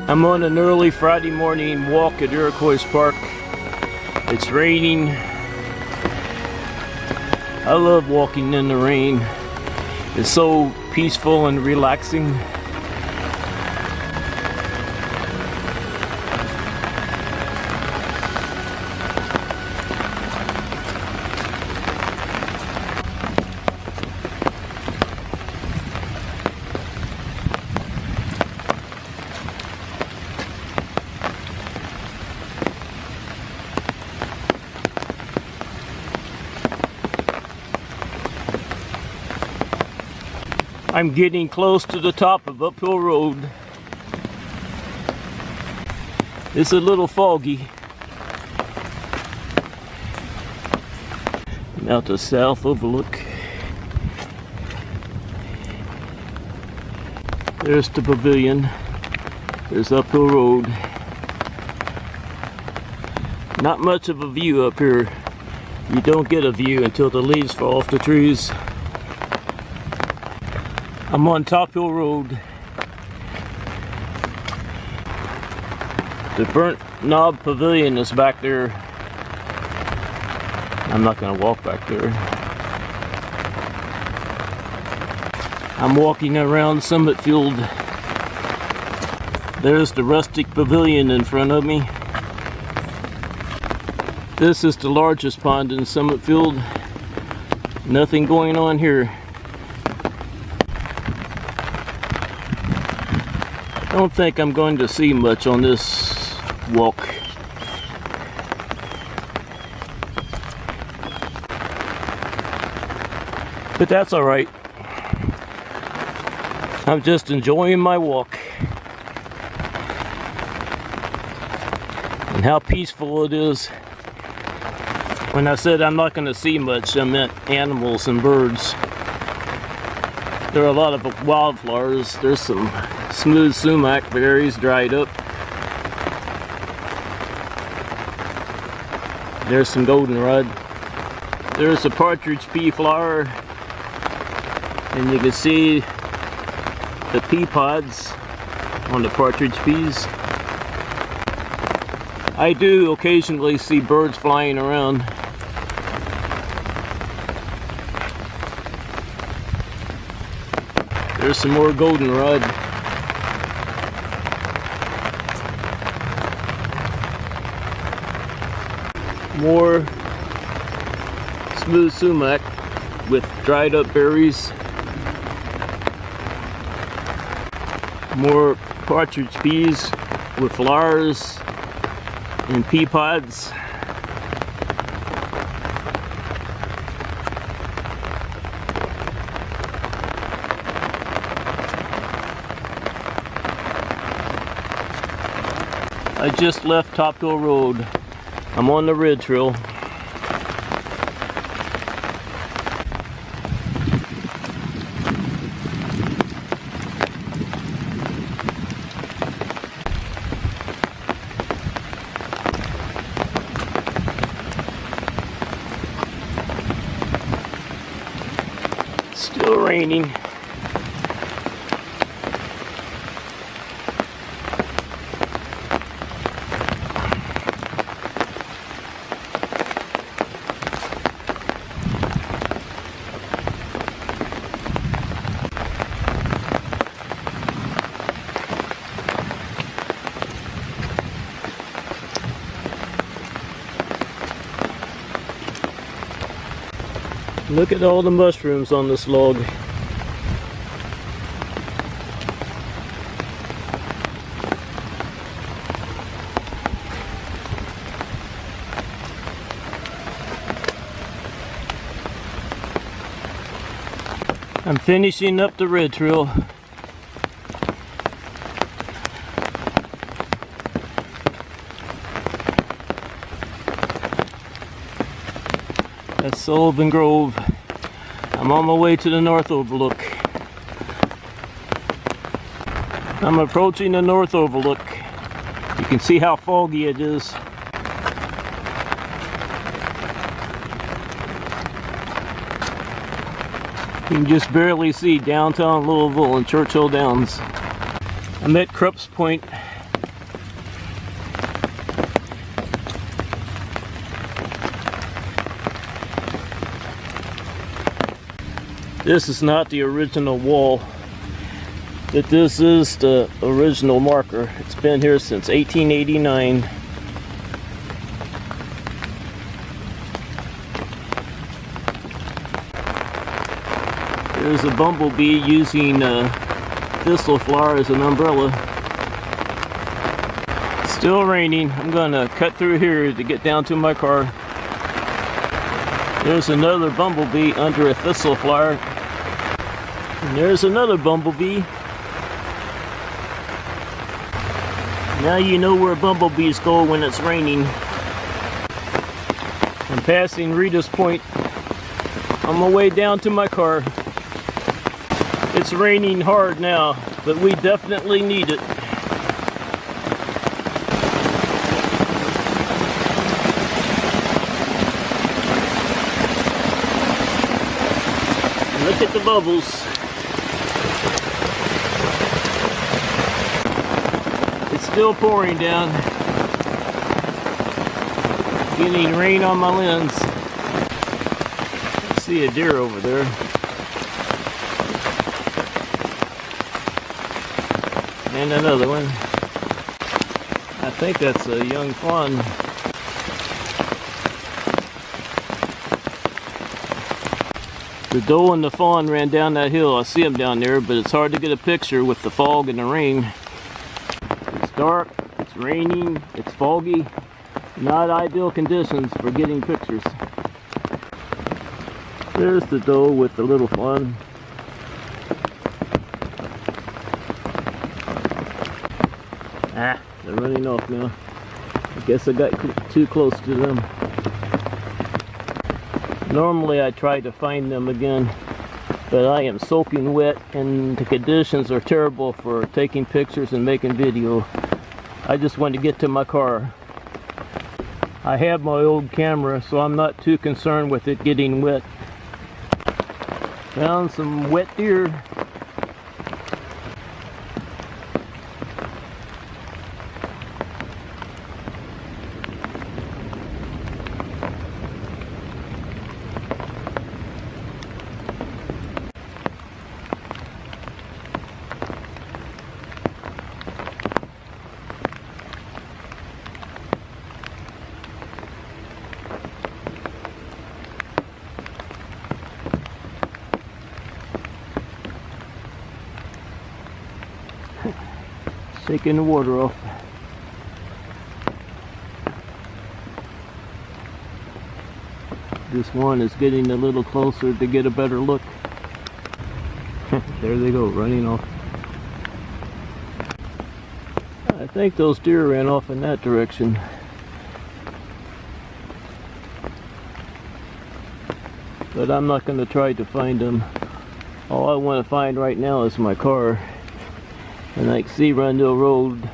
I'm on an early Friday morning walk at Iroquois Park. It's raining. I love walking in the rain. It's so peaceful and relaxing. I'm getting close to the top of Uphill Road. It's a little foggy. Now to South Overlook. There's the pavilion. There's Uphill Road. Not much of a view up here. You don't get a view until the leaves fall off the trees. I'm on Top Hill Road. The Burnt Knob Pavilion is back there. I'm not going to walk back there. I'm walking around Summit Field. There's the Rustic Pavilion in front of me. This is the largest pond in Summit Field. Nothing going on here. I don't think I'm going to see much on this walk. But that's all right. I'm just enjoying my walk. And how peaceful it is. When I said I'm not going to see much, I meant animals and birds. There are a lot of wildflowers. There's some smooth sumac berries dried up. There's some goldenrod. There's a partridge pea flower, and you can see the pea pods on the partridge peas. I do occasionally see birds flying around. There's some more goldenrod. More smooth sumac with dried up berries. More partridge peas with flowers and pea pods. I just left Top Hill Road. I'm on the red trail. Still raining. Look at all the mushrooms on this log. I'm finishing up the red trail. That's Sullivan Grove. I'm on my way to the North Overlook. I'm approaching the North Overlook. You can see how foggy it is. You can just barely see downtown Louisville and Churchill Downs. I'm at Krupp's Point. This is not the original wall, but this is the original marker. It's been here since 1889. There's a bumblebee using thistle flower as an umbrella. It's still raining. I'm gonna cut through here to get down to my car. There's another bumblebee under a thistle flower. And there's another bumblebee. Now you know where bumblebees go when it's raining. I'm passing Rita's Point on my way down to my car. It's raining hard now, but we definitely need it. Look at the bubbles. It's still pouring down. Getting rain on my lens. I see a deer over there. And another one. I think that's a young fawn. The doe and the fawn ran down that hill. I see them down there, but it's hard to get a picture with the fog and the rain. It's dark, it's raining, it's foggy. Not ideal conditions for getting pictures. There's the doe with the little fawn. Ah, they're running off now. I guess I got too close to them. Normally I try to find them again, but I am soaking wet and the conditions are terrible for taking pictures and making video. I just want to get to my car. I have my old camera, so I'm not too concerned with it getting wet. Found some wet deer. Shaking the water off. This one is getting a little closer to get a better look. There they go, running off. I think those deer ran off in that direction. But I'm not going to try to find them. All I want to find right now is my car. And I can see Rundle Road.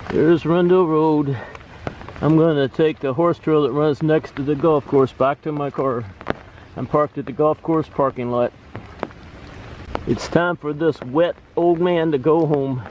There's Rundle Road. I'm going to take the horse trail that runs next to the golf course back to my car. I'm parked at the golf course parking lot. It's time for this wet old man to go home.